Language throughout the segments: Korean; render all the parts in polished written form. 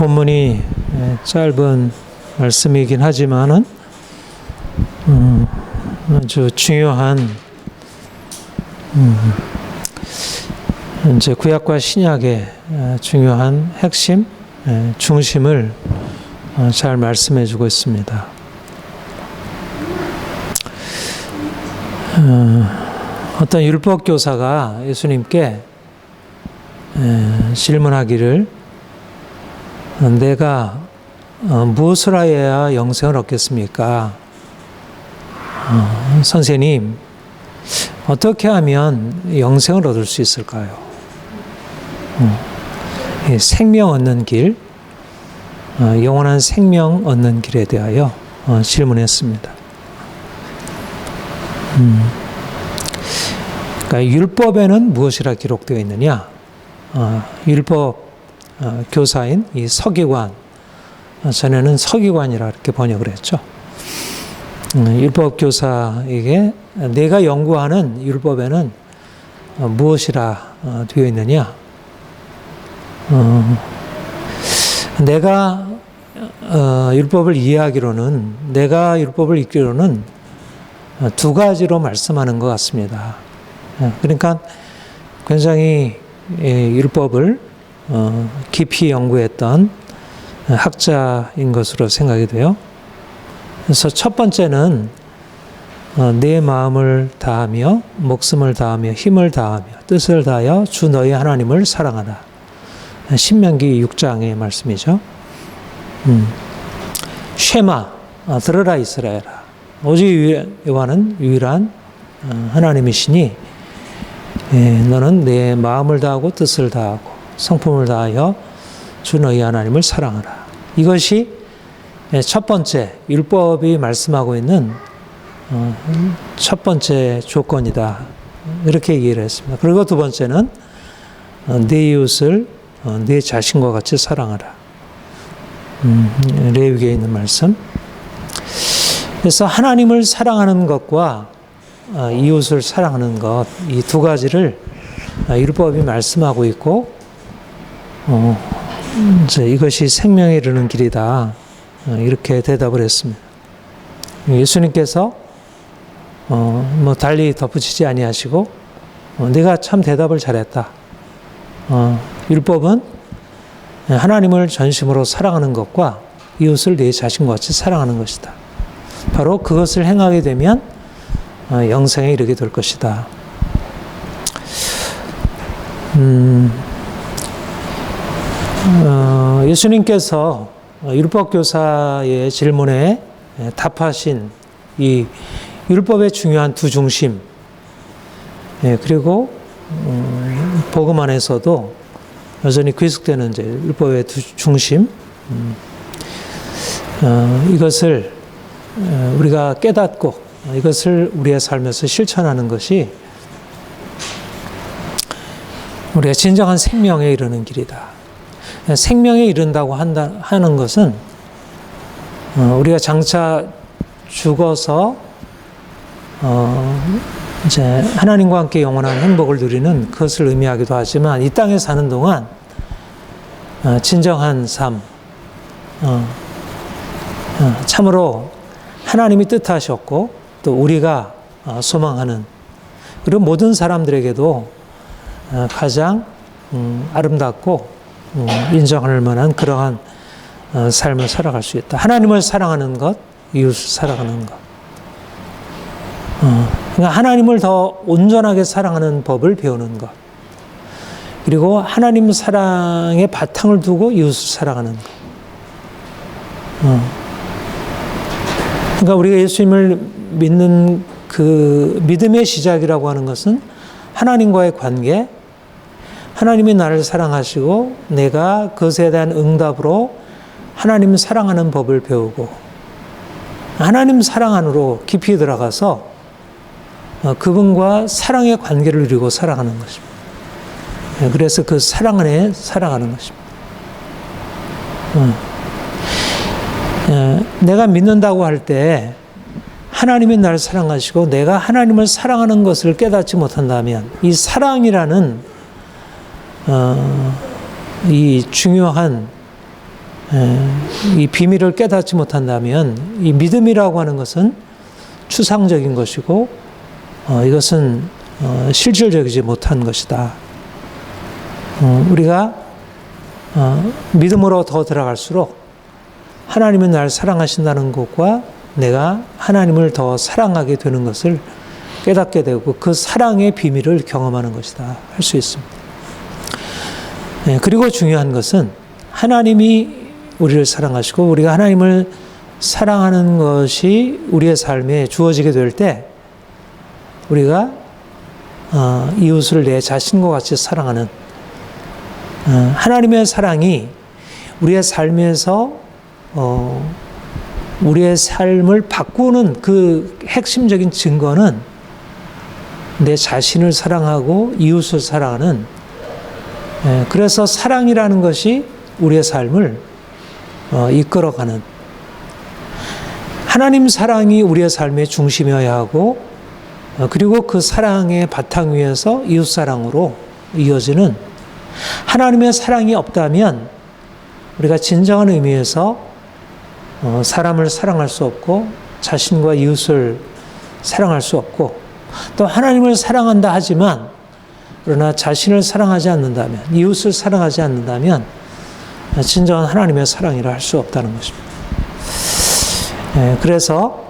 본문이 짧은 말씀이긴 하지만은 아주 중요한 이제 구약과 신약의 중요한 핵심, 중심을 잘 말씀해주고 있습니다. 어떤 율법 교사가 예수님께 질문하기를 내가 무엇을 하여야 영생을 얻겠습니까? 선생님, 어떻게 하면 영생을 얻을 수 있을까요? 생명 얻는 길, 영원한 생명 얻는 길에 대하여 질문했습니다. 그러니까 율법에는 무엇이라 기록되어 있느냐? 율법 교사인 이 서기관, 전에는 서기관이라 이렇게 번역을 했죠. 율법 교사에게 내가 연구하는 율법에는 무엇이라 되어 있느냐? 내가 율법을 이해하기로는, 내가 율법을 읽기로는 두 가지로 말씀하는 것 같습니다. 그러니까 굉장히 율법을 깊이 연구했던 학자인 것으로 생각이 돼요. 그래서 첫 번째는 내 마음을 다하며 목숨을 다하며 힘을 다하며 뜻을 다하여 주 너희 하나님을 사랑하라. 신명기 6장의 말씀이죠. 쉐마, 들으라 이스라엘아. 오직 여호와는 유일한 하나님이시니 너는 내 마음을 다하고 뜻을 다하고 성품을 다하여 주 너희 하나님을 사랑하라. 이것이 첫 번째 율법이 말씀하고 있는 첫 번째 조건이다. 이렇게 얘기를 했습니다. 그리고 두 번째는 내 이웃을 내 자신과 같이 사랑하라. 레위기에 있는 말씀. 그래서 하나님을 사랑하는 것과 이웃을 사랑하는 것, 이 두 가지를 율법이 말씀하고 있고, 이제 이것이 생명에 이르는 길이다. 이렇게 대답을 했습니다. 예수님께서 뭐 달리 덧붙이지 아니하시고, 네가 참 대답을 잘했다. 율법은 하나님을 전심으로 사랑하는 것과 이웃을 내 자신과 같이 사랑하는 것이다. 바로 그것을 행하게 되면 영생에 이르게 될 것이다. 예수님께서 율법교사의 질문에 답하신 이 율법의 중요한 두 중심, 그리고 복음 안에서도 여전히 귀속되는 이제 율법의 두 중심, 이것을 우리가 깨닫고 이것을 우리의 삶에서 실천하는 것이 우리가 진정한 생명에 이르는 길이다. 생명에 이른다고 하는 것은 우리가 장차 죽어서 이제 하나님과 함께 영원한 행복을 누리는 그것을 의미하기도 하지만 이 땅에 사는 동안 진정한 삶, 참으로 하나님이 뜻하셨고 또 우리가 소망하는, 그리고 모든 사람들에게도 가장 아름답고 인정할 만한 그러한 삶을 살아갈 수 있다. 하나님을 사랑하는 것, 이웃을 사랑하는 것. 그러니까 하나님을 더 온전하게 사랑하는 법을 배우는 것. 그리고 하나님 사랑의 바탕을 두고 이웃을 사랑하는 것. 그러니까 우리가 예수님을 믿는 그 믿음의 시작이라고 하는 것은 하나님과의 관계, 하나님이 나를 사랑하시고 내가 그것에 대한 응답으로 하나님 사랑하는 법을 배우고 하나님 사랑 안으로 깊이 들어가서 그분과 사랑의 관계를 누리고 살아가는 것입니다. 그래서 그 사랑 안에 살아가는 것입니다. 내가 믿는다고 할 때 하나님이 나를 사랑하시고 내가 하나님을 사랑하는 것을 깨닫지 못한다면 이 사랑이라는 이 중요한 이 비밀을 깨닫지 못한다면 이 믿음이라고 하는 것은 추상적인 것이고 이것은 실질적이지 못한 것이다. 우리가 믿음으로 더 들어갈수록 하나님은 나를 사랑하신다는 것과 내가 하나님을 더 사랑하게 되는 것을 깨닫게 되고 그 사랑의 비밀을 경험하는 것이다 할 수 있습니다. 그리고 중요한 것은 하나님이 우리를 사랑하시고 우리가 하나님을 사랑하는 것이 우리의 삶에 주어지게 될 때 우리가 이웃을 내 자신과 같이 사랑하는 하나님의 사랑이 우리의 삶에서 우리의 삶을 바꾸는 그 핵심적인 증거는 내 자신을 사랑하고 이웃을 사랑하는 그래서 사랑이라는 것이 우리의 삶을 이끌어가는 하나님 사랑이 우리의 삶의 중심이어야 하고 그리고 그 사랑의 바탕 위에서 이웃 사랑으로 이어지는 하나님의 사랑이 없다면 우리가 진정한 의미에서 사람을 사랑할 수 없고 자신과 이웃을 사랑할 수 없고 또 하나님을 사랑한다 하지만 그러나 자신을 사랑하지 않는다면 이웃을 사랑하지 않는다면 진정한 하나님의 사랑이라 할 수 없다는 것입니다. 그래서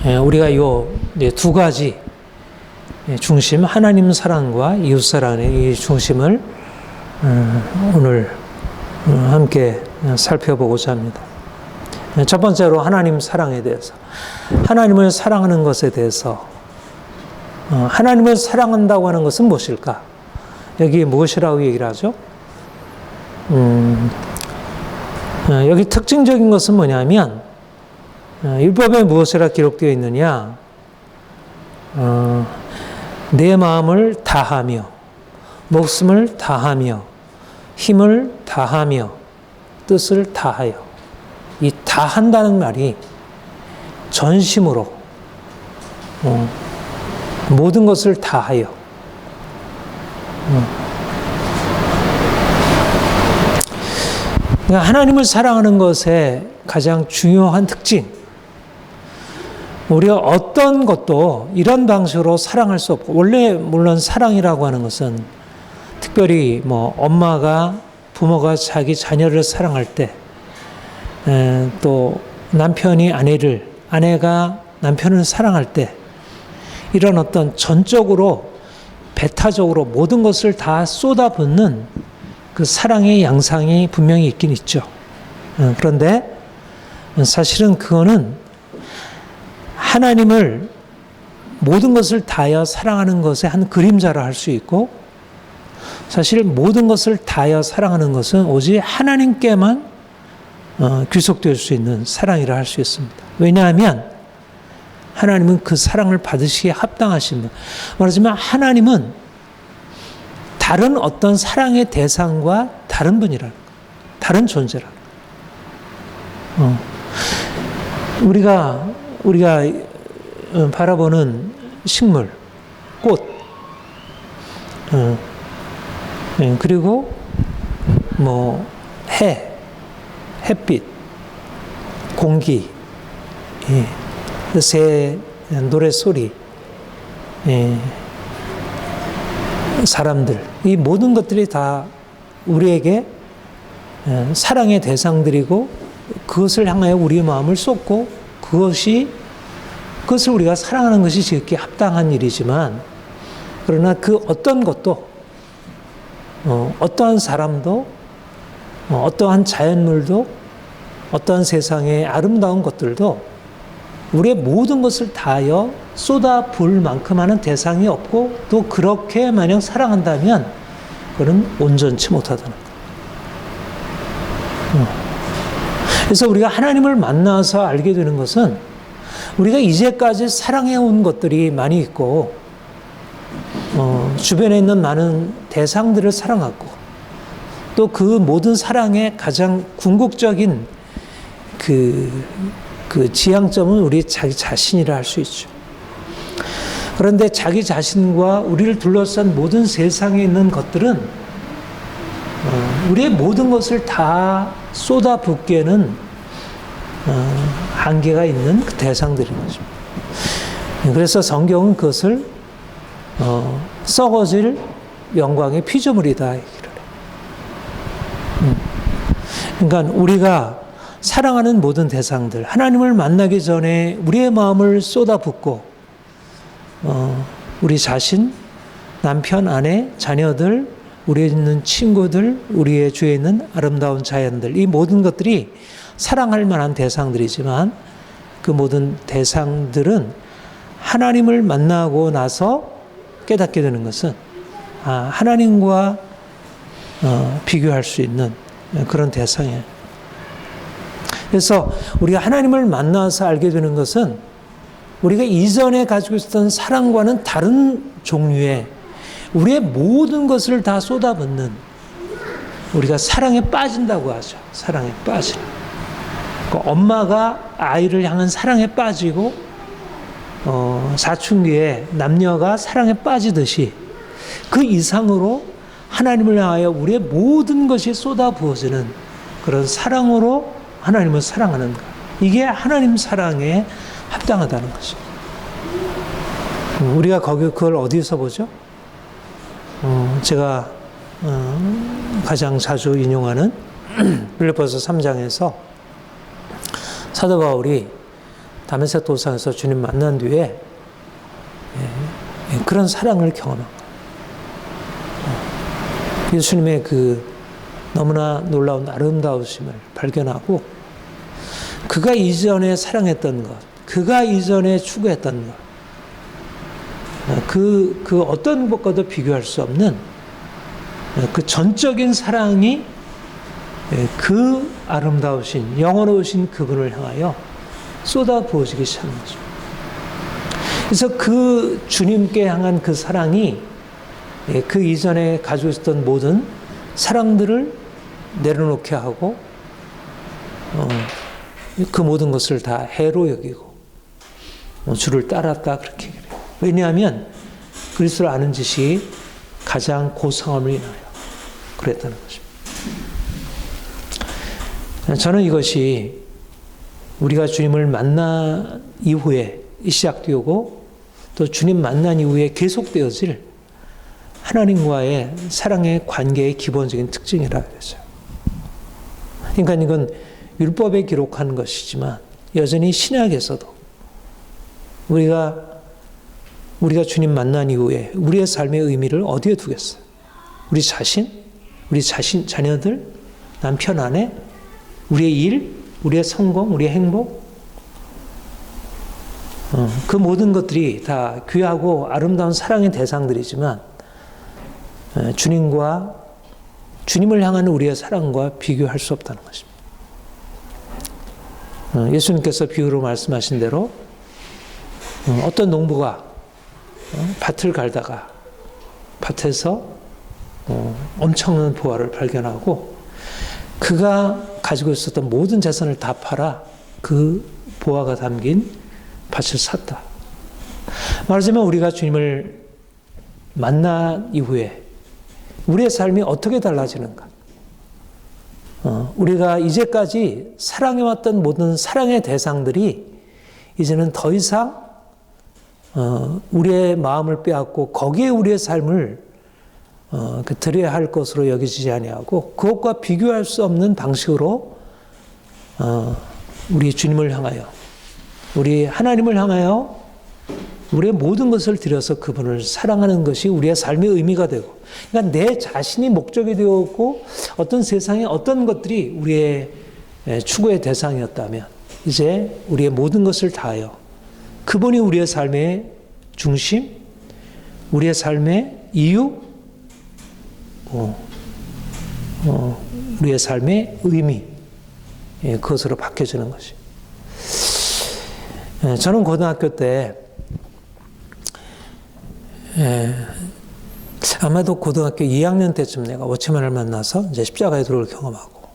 우리가 이 두 가지 중심 하나님 사랑과 이웃 사랑의 이 중심을 오늘 함께 살펴보고자 합니다. 첫 번째로 하나님 사랑에 대해서 하나님을 사랑하는 것에 대해서 하나님을 사랑한다고 하는 것은 무엇일까? 여기 무엇이라고 얘기를 하죠? 여기 특징적인 것은 뭐냐면 율법에 무엇이라 기록되어 있느냐? 내 마음을 다하며 목숨을 다하며 힘을 다하며 뜻을 다하여 이 다한다는 말이 전심으로 모든 것을 다하여 그러니까 하나님을 사랑하는 것의 가장 중요한 특징 우리가 어떤 것도 이런 방식으로 사랑할 수 없고 원래 물론 사랑이라고 하는 것은 특별히 엄마가 부모가 자기 자녀를 사랑할 때 또 남편이 아내가 남편을 사랑할 때 이런 어떤 전적으로 배타적으로 모든 것을 다 쏟아붓는 그 사랑의 양상이 분명히 있긴 있죠. 그런데 사실은 그거는 하나님을 모든 것을 다하여 사랑하는 것의 한 그림자라 할 수 있고 사실 모든 것을 다하여 사랑하는 것은 오직 하나님께만 귀속될 수 있는 사랑이라 할 수 있습니다. 왜냐하면 하나님은 그 사랑을 받으시기에 합당하신 분. 말하자면 하나님은 다른 어떤 사랑의 대상과 다른 분이라는 거, 다른 존재라는 거. 우리가 바라보는 식물, 꽃, 그리고 햇빛, 공기, 새 노랫소리, 사람들, 이 모든 것들이 다 우리에게 사랑의 대상들이고 그것을 향하여 우리의 마음을 쏟고 그것을 우리가 사랑하는 것이 지극히 합당한 일이지만 그러나 그 어떤 것도 어떠한 사람도 어떠한 자연물도 어떠한 세상의 아름다운 것들도 우리의 모든 것을 다하여 쏟아 부을 만큼 하는 대상이 없고 또 그렇게 만약 사랑한다면 그는 온전치 못하다는 것. 그래서 우리가 하나님을 만나서 알게 되는 것은 우리가 이제까지 사랑해온 것들이 많이 있고 주변에 있는 많은 대상들을 사랑하고 또 그 모든 사랑의 가장 궁극적인 그 지향점은 우리 자기 자신이라 할 수 있죠. 그런데 자기 자신과 우리를 둘러싼 모든 세상에 있는 것들은 우리의 모든 것을 다 쏟아붓기에는 한계가 있는 그 대상들인 것입니다. 그래서 성경은 그것을 썩어질 영광의 피조물이다 얘기를 해요. 그러니까 우리가 사랑하는 모든 대상들, 하나님을 만나기 전에 우리의 마음을 쏟아붓고 우리 자신, 남편, 아내, 자녀들, 우리에 있는 친구들, 우리의 주위에 있는 아름다운 자연들, 이 모든 것들이 사랑할 만한 대상들이지만 그 모든 대상들은 하나님을 만나고 나서 깨닫게 되는 것은 하나님과 비교할 수 있는 그런 대상이에요. 그래서 우리가 하나님을 만나서 알게 되는 것은 우리가 이전에 가지고 있었던 사랑과는 다른 종류의 우리의 모든 것을 다 쏟아붓는, 우리가 사랑에 빠진다고 하죠. 사랑에 빠지는. 그러니까 엄마가 아이를 향한 사랑에 빠지고 사춘기에 남녀가 사랑에 빠지듯이 그 이상으로 하나님을 향하여 우리의 모든 것이 쏟아부어지는 그런 사랑으로 하나님을 사랑하는 것. 이게 하나님 사랑에 합당하다는 것이죠. 우리가 그걸 어디서 보죠? 제가 가장 자주 인용하는 빌립보서 3장에서 사도 바울이 다메섹 도상에서 주님 만난 뒤에 그런 사랑을 경험한 거예요. 예수님의 그 너무나 놀라운 아름다우심을 발견하고 그가 이전에 사랑했던 것, 그가 이전에 추구했던 것, 그 어떤 것과도 비교할 수 없는 그 전적인 사랑이 그 아름다우신 영원하신 그분을 향하여 쏟아부어지기 시작한 거죠. 그래서 그 주님께 향한 그 사랑이 그 이전에 가지고 있었던 모든 사랑들을 내려놓게 하고 그 모든 것을 다 해로 여기고 주를 따랐다 그렇게 그래요. 왜냐하면 그리스도를 아는 지식이 가장 고상함을 인하여 그랬다는 것입니다. 저는 이것이 우리가 주님을 만난 이후에 시작되고 또 주님 만난 이후에 계속되어질 하나님과의 사랑의 관계의 기본적인 특징이라고 했어요. 그러니까 이건 율법에 기록한 것이지만 여전히 신약에서도 우리가 주님 만난 이후에 우리의 삶의 의미를 어디에 두겠어요? 우리 자신, 자녀들, 남편, 아내, 우리의 일, 우리의 성공, 우리의 행복, 그 모든 것들이 다 귀하고 아름다운 사랑의 대상들이지만 주님을 향하는 우리의 사랑과 비교할 수 없다는 것입니다. 예수님께서 비유로 말씀하신 대로 어떤 농부가 밭을 갈다가 밭에서 엄청난 보화를 발견하고 그가 가지고 있었던 모든 재산을 다 팔아 그 보화가 담긴 밭을 샀다. 말하자면 우리가 주님을 만난 이후에 우리의 삶이 어떻게 달라지는가? 우리가 이제까지 사랑해왔던 모든 사랑의 대상들이 이제는 더 이상 우리의 마음을 빼앗고 거기에 우리의 삶을 드려야 할 것으로 여기지지 아니하고 그것과 비교할 수 없는 방식으로 우리 주님을 향하여 우리 하나님을 향하여 우리의 모든 것을 들여서 그분을 사랑하는 것이 우리의 삶의 의미가 되고, 그러니까 내 자신이 목적이 되었고 어떤 세상의 어떤 것들이 우리의 추구의 대상이었다면 이제 우리의 모든 것을 다하여 그분이 우리의 삶의 중심, 우리의 삶의 이유, 우리의 삶의 의미, 그것으로 바뀌어지는 것이. 저는 고등학교 때 아마도 고등학교 2학년 때쯤 내가 워치맨을 만나서 이제 십자가의 도를 경험하고,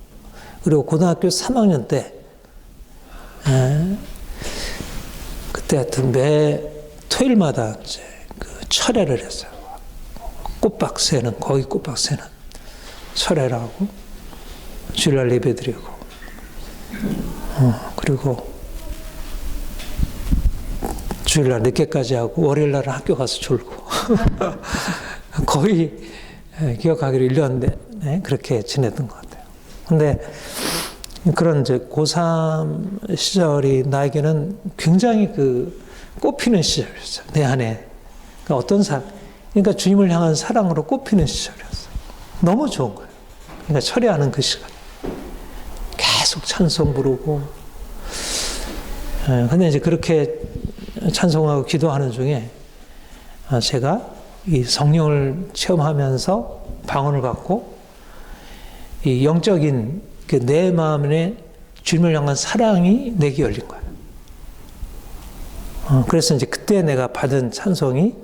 그리고 고등학교 3학년 때 그때 하여튼 매 토요일마다 이제 그 철회를 했어요. 꽃박새는 거기 꽃박새는 철회를 하고 주일날 예배드리고 그리고 주일날 늦게까지 하고 월요일날은 학교 가서 졸고 거의 기억하기로 1년 내 그렇게 지냈던 것 같아요. 근데 그런 이제 고3 시절이 나에게는 굉장히 꽃피는 시절이었어요. 내 안에. 그러니까 주님을 향한 사랑으로 꽃피는 시절이었어요. 너무 좋은 거예요. 그러니까 철회하는 그 시간. 계속 찬송 부르고. 근데 이제 그렇게 찬송하고 기도하는 중에 제가 이 성령을 체험하면서 방언을 받고 이 영적인 내 마음에 주님을 향한 사랑이 내게 열린 거예요. 그래서 이제 그때 내가 받은 찬송이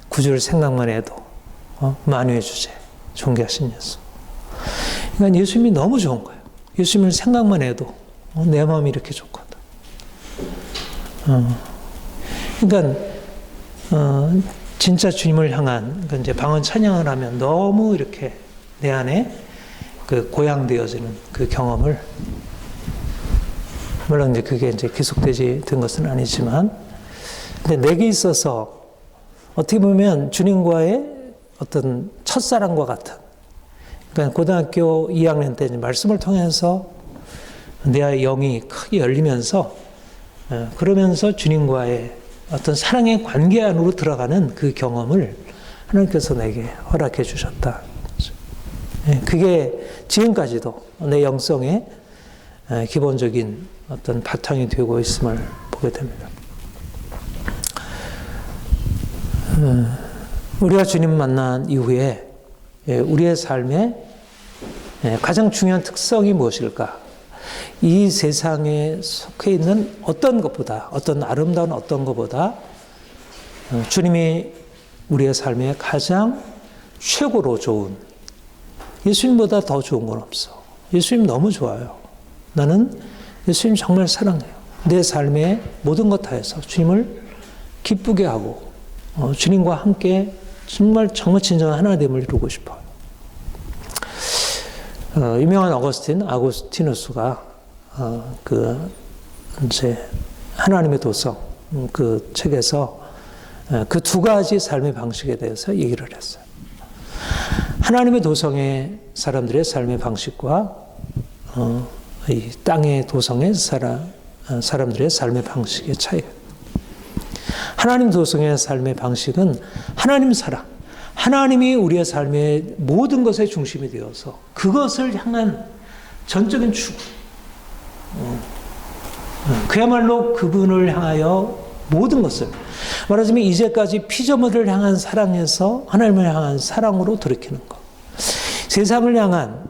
구절 생각만 해도 만유의 주제, 존귀하신 예수. 그러니까 예수님이 너무 좋은 거예요. 예수님을 생각만 해도 내 마음이 이렇게 좋거든. 그러니까 진짜 주님을 향한 이제 방언 찬양을 하면 너무 이렇게 내 안에 고양되어지는 그 경험을, 물론 이제 그게 이제 계속되지 된 것은 아니지만, 근데 내게 있어서 어떻게 보면 주님과의 어떤 첫사랑과 같은, 그러니까 고등학교 2학년 때 말씀을 통해서 내 영이 크게 열리면서, 그러면서 주님과의 어떤 사랑의 관계 안으로 들어가는 그 경험을 하나님께서 내게 허락해 주셨다. 그게 지금까지도 내 영성의 기본적인 어떤 바탕이 되고 있음을 보게 됩니다. 우리가 주님 만난 이후에 우리의 삶에 가장 중요한 특성이 무엇일까? 이 세상에 속해 있는 어떤 것보다, 어떤 아름다운 어떤 것보다 주님이 우리의 삶에 가장 최고로 좋은, 예수님보다 더 좋은 건 없어. 예수님 너무 좋아요. 나는 예수님 정말 사랑해요. 내 삶의 모든 것 다해서 주님을 기쁘게 하고 주님과 함께 정말 진정한 하나됨을 이루고 싶어요. 유명한 아구스티누스가 이제 하나님의 도성 그 책에서 그 두 가지 삶의 방식에 대해서 얘기를 했어요. 하나님의 도성의 사람들의 삶의 방식과 이 땅의 도성의 사람들의 삶의 방식의 차이. 하나님 도성의 삶의 방식은 하나님 사랑, 하나님이 우리의 삶의 모든 것의 중심이 되어서 그것을 향한 전적인 추구. 그야말로 그분을 향하여 모든 것을, 말하자면 이제까지 피조물을 향한 사랑에서 하나님을 향한 사랑으로 돌이키는 것. 세상을 향한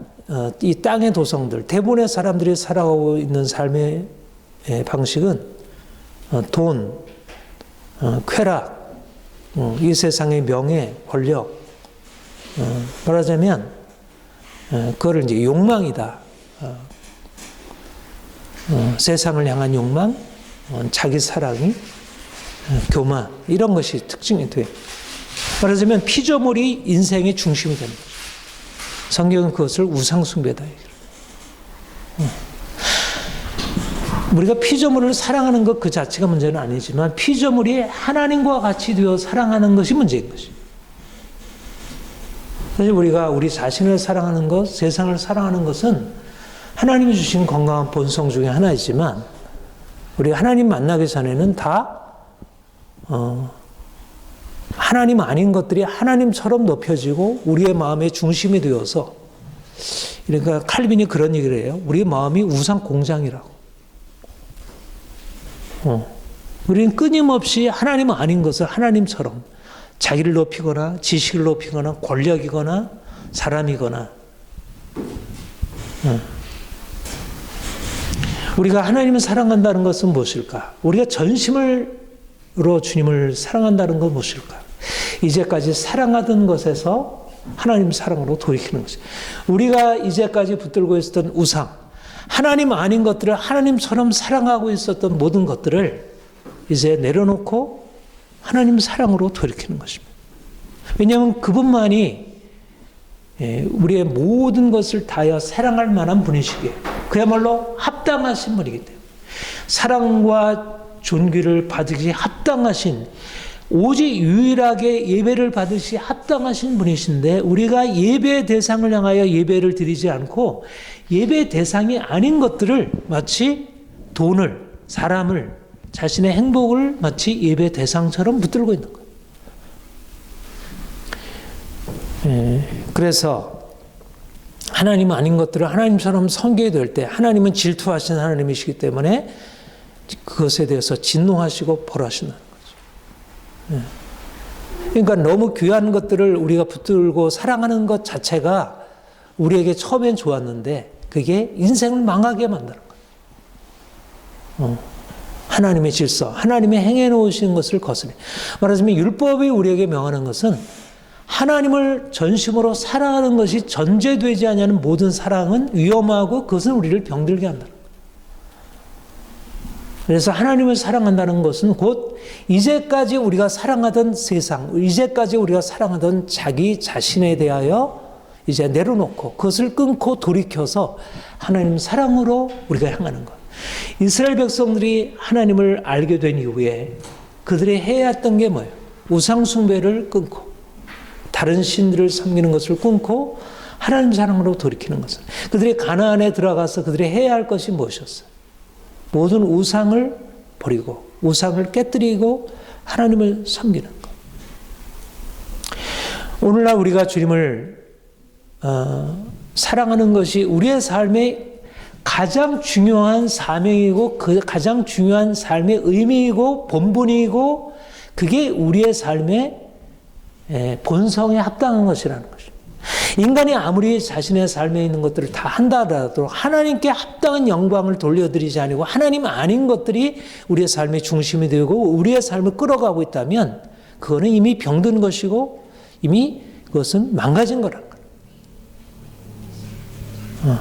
이 땅의 도성들, 대부분의 사람들이 살아가고 있는 삶의 방식은 돈, 쾌락, 이 세상의 명예, 권력, 말하자면 그거를 이제 욕망이다. 세상을 향한 욕망, 자기 사랑이, 교만, 이런 것이 특징이 돼요. 말하자면 피조물이 인생의 중심이 됩니다. 성경은 그것을 우상숭배다. 우리가 피조물을 사랑하는 것 그 자체가 문제는 아니지만 피조물이 하나님과 같이 되어 사랑하는 것이 문제인 것이에요. 사실 우리가 우리 자신을 사랑하는 것, 세상을 사랑하는 것은 하나님이 주신 건강한 본성 중에 하나이지만 우리가 하나님 만나기 전에는 다 하나님 아닌 것들이 하나님처럼 높여지고 우리의 마음의 중심이 되어서, 그러니까 칼빈이 그런 얘기를 해요. 우리의 마음이 우상 공장이라고. 우리는 끊임없이 하나님 아닌 것을 하나님처럼 자기를 높이거나 지식을 높이거나 권력이거나 사람이거나, 우리가 하나님을 사랑한다는 것은 무엇일까? 우리가 전심으로 주님을 사랑한다는 것은 무엇일까? 이제까지 사랑하던 것에서 하나님 사랑으로 돌이키는 것이. 우리가 이제까지 붙들고 있었던 우상, 하나님 아닌 것들을 하나님처럼 사랑하고 있었던 모든 것들을 이제 내려놓고 하나님 사랑으로 돌이키는 것입니다. 왜냐하면 그분만이 우리의 모든 것을 다하여 사랑할 만한 분이시기에 그야말로 합당하신 분이기 때문에 사랑과 존귀를 받으시 합당하신 오직 유일하게 예배를 받으시 합당하신 분이신데 우리가 예배의 대상을 향하여 예배를 드리지 않고 예배의 대상이 아닌 것들을 마치 돈을, 사람을, 자신의 행복을 마치 예배의 대상처럼 붙들고 있는 거예요. 그래서 하나님 아닌 것들을 하나님처럼 섬기게 될 때 하나님은 질투하신 하나님이시기 때문에 그것에 대해서 진노하시고 벌하시는 거죠. 그러니까 너무 귀한 것들을 우리가 붙들고 사랑하는 것 자체가 우리에게 처음엔 좋았는데 그게 인생을 망하게 만드는 거예요. 하나님의 질서, 하나님의 행해 놓으신 것을 거스르. 말하자면 율법이 우리에게 명하는 것은 하나님을 전심으로 사랑하는 것이 전제되지 않는 모든 사랑은 위험하고 그것은 우리를 병들게 한다는 거예요. 그래서 하나님을 사랑한다는 것은 곧 이제까지 우리가 사랑하던 세상, 이제까지 우리가 사랑하던 자기 자신에 대하여 이제 내려놓고 그것을 끊고 돌이켜서 하나님 사랑으로 우리가 향하는 것. 이스라엘 백성들이 하나님을 알게 된 이후에 그들이 해야 했던 게 뭐예요? 우상 숭배를 끊고 다른 신들을 섬기는 것을 끊고 하나님 사랑으로 돌이키는 것은 그들이 가나안에 들어가서 그들이 해야 할 것이 무엇이었어요? 모든 우상을 버리고 우상을 깨뜨리고 하나님을 섬기는 것. 오늘날 우리가 주님을 사랑하는 것이 우리의 삶의 가장 중요한 사명이고 그 가장 중요한 삶의 의미이고 본분이고 그게 우리의 삶의 본성에 합당한 것이라는 것입니다. 인간이 아무리 자신의 삶에 있는 것들을 다 한다 하더라도 하나님께 합당한 영광을 돌려드리지 않고 하나님 아닌 것들이 우리의 삶의 중심이 되고 우리의 삶을 끌어가고 있다면 그거는 이미 병든 것이고 이미 그것은 망가진 거라는 거예요.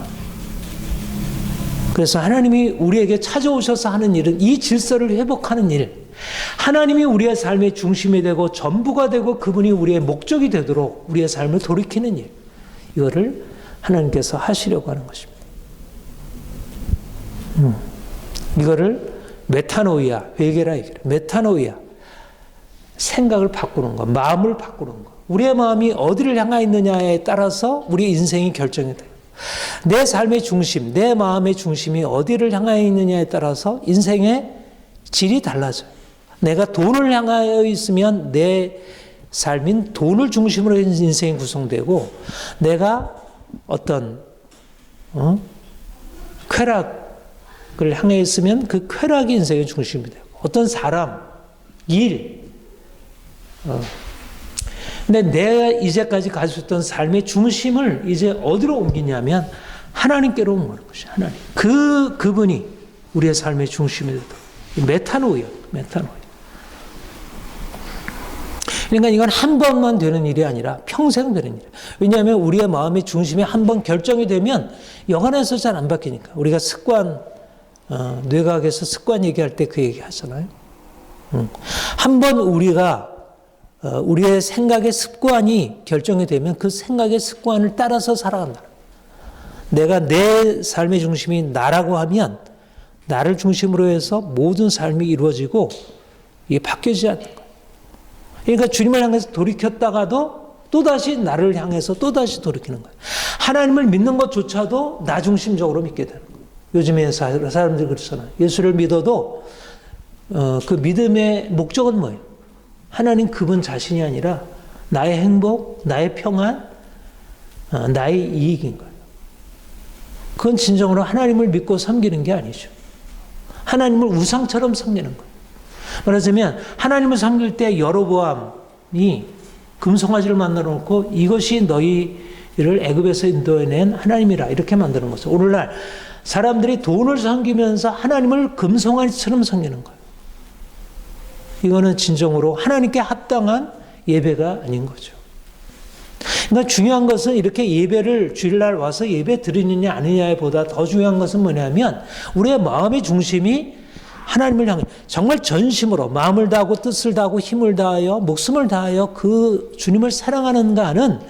그래서 하나님이 우리에게 찾아오셔서 하는 일은 이 질서를 회복하는 일, 하나님이 우리의 삶의 중심이 되고 전부가 되고 그분이 우리의 목적이 되도록 우리의 삶을 돌이키는 일, 이거를 하나님께서 하시려고 하는 것입니다. 이거를 메타노이아, 회개라 얘기해요. 메타노이아, 생각을 바꾸는 것, 마음을 바꾸는 것. 우리의 마음이 어디를 향해 있느냐에 따라서 우리 인생이 결정이 돼요. 내 삶의 중심, 내 마음의 중심이 어디를 향하여 있느냐에 따라서 인생의 질이 달라져요. 내가 돈을 향하여 있으면 내 삶인 돈을 중심으로 인생이 구성되고 내가 어떤 쾌락을 향해 있으면 그 쾌락이 인생의 중심이 되고 어떤 사람, 일 근데 내가 이제까지 가지고 있던 삶의 중심을 이제 어디로 옮기냐면 하나님께로 옮기는 것이죠. 하나님. 그분이 우리의 삶의 중심이 되도록. 메타노이아. 그러니까 이건 한 번만 되는 일이 아니라 평생 되는 일이에요. 왜냐하면 우리의 마음의 중심이 한 번 결정이 되면 영안에서 잘 안 바뀌니까. 우리가 습관, 뇌과학에서 습관 얘기할 때 그 얘기 하잖아요. 한 번 우리가 우리의 생각의 습관이 결정이 되면 그 생각의 습관을 따라서 살아간다. 내가 내 삶의 중심이 나라고 하면 나를 중심으로 해서 모든 삶이 이루어지고 이게 바뀌지 않는 거예요. 그러니까 주님을 향해서 돌이켰다가도 또다시 나를 향해서 또다시 돌이키는 거예요. 하나님을 믿는 것조차도 나 중심적으로 믿게 되는 거예요. 요즘에 사람들이 그렇잖아요. 예수를 믿어도 그 믿음의 목적은 뭐예요? 하나님 그분 자신이 아니라 나의 행복, 나의 평안, 나의 이익인 거예요. 그건 진정으로 하나님을 믿고 섬기는 게 아니죠. 하나님을 우상처럼 섬기는 거예요. 말하자면 하나님을 섬길 때 여로보암이 금송아지를 만들어 놓고 이것이 너희를 애굽에서 인도해낸 하나님이라 이렇게 만드는 거죠. 오늘날 사람들이 돈을 섬기면서 하나님을 금송아지처럼 섬기는 거예요. 이거는 진정으로 하나님께 합당한 예배가 아닌 거죠. 그러니까 중요한 것은 이렇게 예배를 주일날 와서 예배 드리느냐 아니냐에 보다 더 중요한 것은 뭐냐면 우리의 마음의 중심이 하나님을 향해 정말 전심으로 마음을 다하고 뜻을 다하고 힘을 다하여 목숨을 다하여 그 주님을 사랑하는가 하는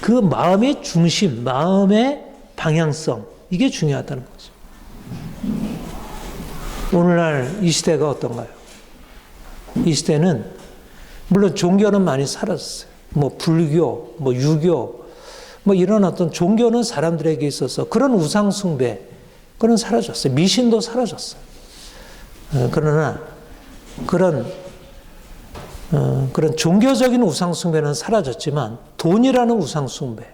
그 마음의 중심, 마음의 방향성, 이게 중요하다는 거죠. 오늘날 이 시대가 어떤가요? 이 시대는 물론 종교는 많이 사라졌어요. 뭐 불교, 뭐 유교, 뭐 이런 어떤 종교는 사람들에게 있어서 그런 우상 숭배, 그건 사라졌어요. 미신도 사라졌어요. 그러나 그런 종교적인 우상 숭배는 사라졌지만 돈이라는 우상 숭배,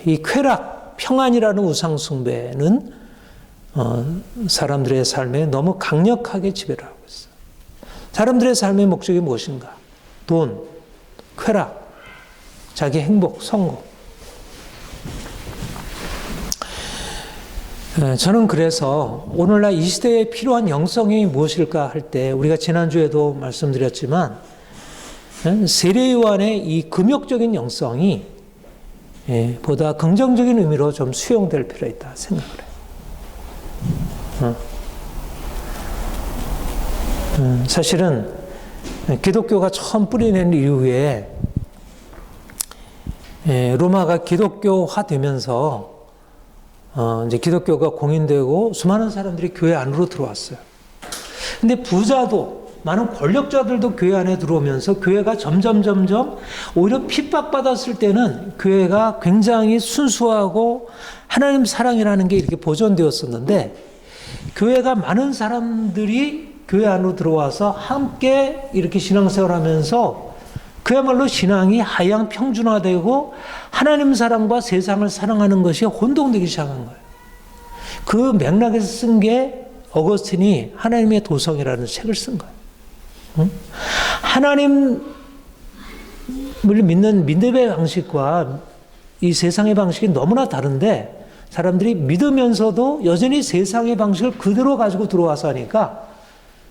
이 쾌락, 평안이라는 우상 숭배는 사람들의 삶에 너무 강력하게 지배를 하고 있어요. 사람들의 삶의 목적이 무엇인가? 돈, 쾌락, 자기 행복, 성공. 저는 그래서 오늘날 이 시대에 필요한 영성이 무엇일까 할 때 우리가 지난주에도 말씀드렸지만 세례요한의 이 금욕적인 영성이 보다 긍정적인 의미로 좀 수용될 필요가 있다 생각을 해요. 사실은 기독교가 처음 뿌리낸 이후에 로마가 기독교화 되면서 이제 기독교가 공인되고 수많은 사람들이 교회 안으로 들어왔어요. 근데 부자도 많은 권력자들도 교회 안에 들어오면서 교회가 점점 오히려 핍박받았을 때는 교회가 굉장히 순수하고 하나님 사랑이라는 게 이렇게 보존되었었는데 교회가 많은 사람들이 교회 안으로 들어와서 함께 이렇게 신앙생활하면서 그야말로 신앙이 하향 평준화되고 하나님 사랑과 세상을 사랑하는 것이 혼동되기 시작한 거예요. 그 맥락에서 쓴 게 어거스틴이 하나님의 도성이라는 책을 쓴 거예요. 하나님을 믿는 믿음의 방식과 이 세상의 방식이 너무나 다른데 사람들이 믿으면서도 여전히 세상의 방식을 그대로 가지고 들어와서 하니까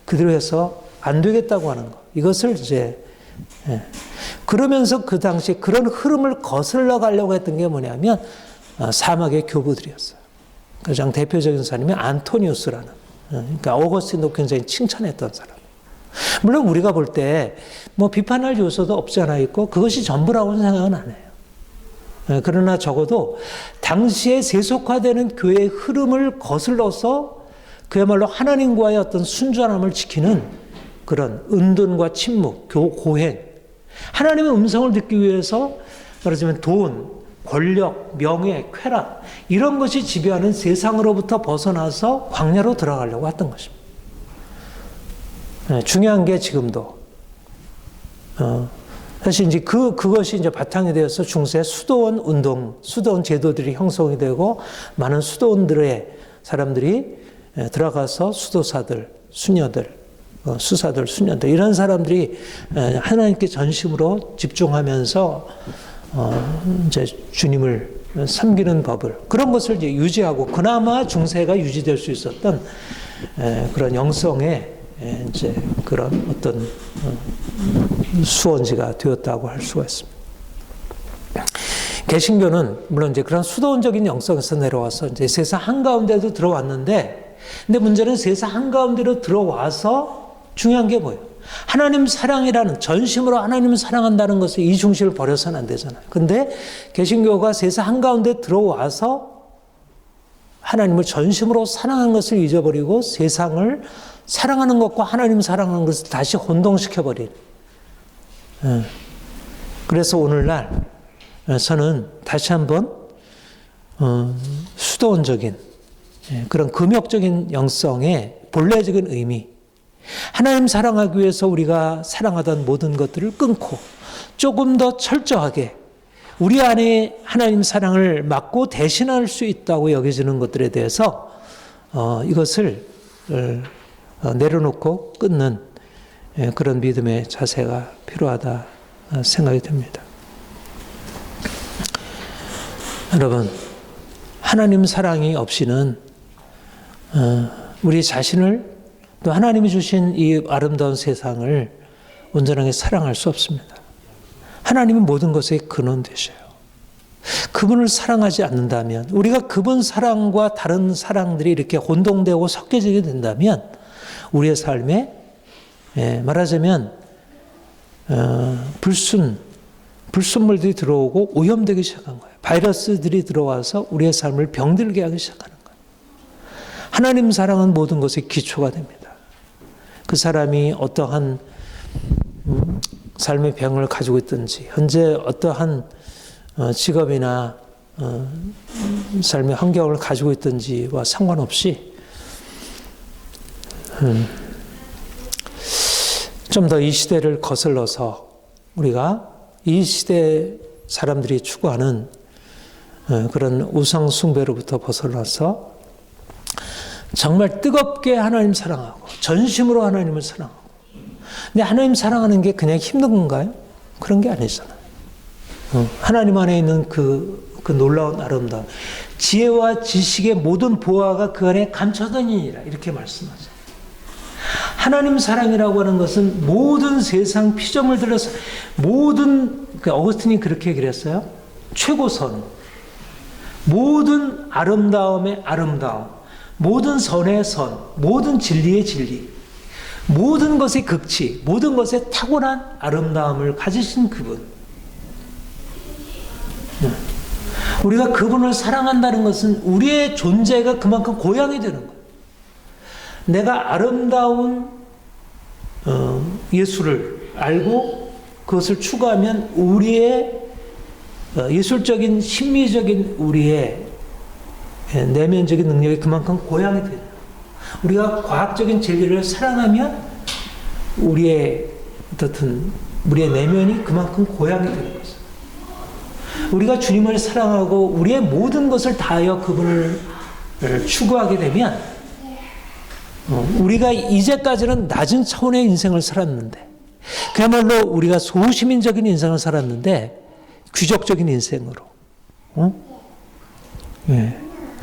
그대로 해서 안 되겠다고 하는 거. 이것을 이제 그러면서 그 당시에 그런 흐름을 거슬러 가려고 했던 게 뭐냐면 사막의 교부들이었어요. 가장 대표적인 사람이 안토니우스라는, 그러니까 어거스틴도 굉장히 칭찬했던 사람. 물론 우리가 볼 때 뭐 비판할 요소도 없지 않아 있고 그것이 전부라고는 생각은 안 해요. 그러나 적어도 당시에 세속화되는 교회의 흐름을 거슬러서 그야말로 하나님과의 어떤 순전함을 지키는 그런 은둔과 침묵, 고행, 하나님의 음성을 듣기 위해서 말하자면 돈, 권력, 명예, 쾌락 이런 것이 지배하는 세상으로부터 벗어나서 광야로 들어가려고 했던 것입니다. 중요한 게 지금도 사실 이제 그것이 이제 바탕이 되어서 중세 수도원 운동, 수도원 제도들이 형성이 되고 많은 수도원들의 사람들이 들어가서 수도사들, 수녀들, 수사들, 수녀들 이런 사람들이 하나님께 전심으로 집중하면서 이제 주님을 섬기는 법을 그런 것을 이제 유지하고 그나마 중세가 유지될 수 있었던 그런 영성의 이제 그런 어떤 수원지가 되었다고 할 수가 있습니다. 개신교는 물론 이제 그런 수도원적인 영성에서 내려와서 이제 세상 한가운데도 들어왔는데, 근데 문제는 세상 한가운데로 들어와서 중요한 게 뭐예요? 하나님 사랑이라는 전심으로 하나님을 사랑한다는 것을 이 중심을 버려서는 안 되잖아요. 근데 개신교가 세상 한가운데 들어와서 하나님을 전심으로 사랑하는 것을 잊어버리고 세상을 사랑하는 것과 하나님 사랑하는 것을 다시 혼동시켜버린. 그래서 오늘날 저는 다시 한번 수도원적인 그런 금욕적인 영성의 본래적인 의미, 하나님 사랑하기 위해서 우리가 사랑하던 모든 것들을 끊고 조금 더 철저하게 우리 안에 하나님 사랑을 맡고 대신할 수 있다고 여겨지는 것들에 대해서 이것을 내려놓고 끊는 그런 믿음의 자세가 필요하다 생각이 듭니다. 여러분, 하나님 사랑이 없이는 우리 자신을 또 하나님이 주신 이 아름다운 세상을 온전하게 사랑할 수 없습니다. 하나님은 모든 것의 근원 되셔요. 그분을 사랑하지 않는다면, 우리가 그분 사랑과 다른 사랑들이 이렇게 혼동되고 섞여지게 된다면 우리의 삶에 말하자면 불순, 불순물들이 들어오고 오염되기 시작한 거예요. 바이러스들이 들어와서 우리의 삶을 병들게 하기 시작하는 거예요. 하나님 사랑은 모든 것의 기초가 됩니다. 그 사람이 어떠한 삶의 병을 가지고 있든지, 현재 어떠한 직업이나 삶의 환경을 가지고 있든지와 상관없이 좀 더 이 시대를 거슬러서 우리가 이 시대 사람들이 추구하는 그런 우상 숭배로부터 벗어나서 정말 뜨겁게 하나님 사랑하고 전심으로 하나님을 사랑하고. 근데 하나님 사랑하는 게 그냥 힘든 건가요? 그런 게 아니잖아요. 하나님 안에 있는 그 놀라운 아름다움, 지혜와 지식의 모든 보화가 그 안에 감춰다니니라, 이렇게 말씀하죠. 하나님 사랑이라고 하는 것은 모든 세상 피조물 들어서 모든, 어거스틴이 그렇게 그랬어요. 최고선, 모든 아름다움의 아름다움, 모든 선의 선, 모든 진리의 진리, 모든 것의 극치, 모든 것의 탁월한 아름다움을 가지신 그분. 우리가 그분을 사랑한다는 것은 우리의 존재가 그만큼 고향이 되는 거예요. 내가 아름다운 예술을 알고 그것을 추구하면 우리의 예술적인 심미적인 우리의 내면적인 능력이 그만큼 고향이 돼요. 우리가 과학적인 진리를 사랑하면 우리의 어떻든 우리의 내면이 그만큼 고향이 되는 거죠. 우리가 주님을 사랑하고 우리의 모든 것을 다하여 그분을 추구하게 되면 우리가 이제까지는 낮은 차원의 인생을 살았는데, 그야말로 우리가 소시민적인 인생을 살았는데 귀족적인 인생으로,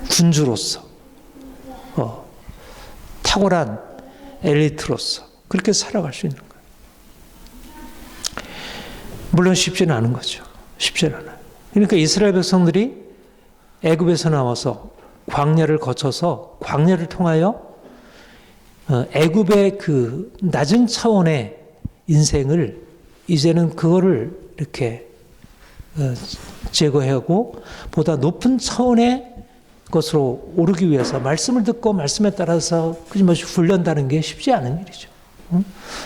군주로서, 탁월한 엘리트로서 그렇게 살아갈 수 있는 거예요. 물론 쉽지는 않은 거죠. 쉽지는 않아요. 그러니까 이스라엘 백성들이 애굽에서 나와서 광야를 거쳐서 광야를 통하여 애굽의 그 낮은 차원의 인생을 이제는 그거를 이렇게 제거하고 보다 높은 차원의 것으로 오르기 위해서 말씀을 듣고 말씀에 따라서 끊임없이 훈련다는 게 쉽지 않은 일이죠.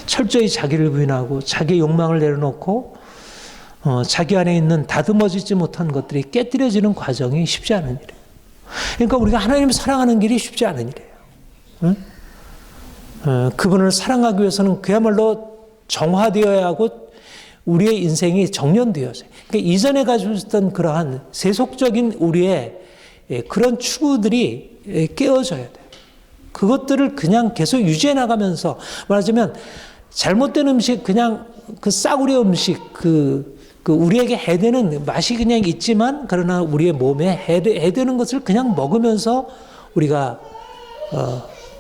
철저히 자기를 부인하고 자기의 욕망을 내려놓고 자기 안에 있는 다듬어지지 못한 것들이 깨뜨려지는 과정이 쉽지 않은 일이에요. 그러니까 우리가 하나님을 사랑하는 길이 쉽지 않은 일이에요. 그분을 사랑하기 위해서는 그야말로 정화되어야 하고 우리의 인생이 정련되어져요. 그러니까 이전에 가지고 있었던 그러한 세속적인 우리의 그런 추구들이 깨어져야 돼요. 그것들을 그냥 계속 유지해 나가면서, 말하자면 잘못된 음식, 그냥 그 싸구려 음식, 그 우리에게 해되는 맛이 그냥 있지만 그러나 우리의 몸에 해되는 것을 그냥 먹으면서 우리가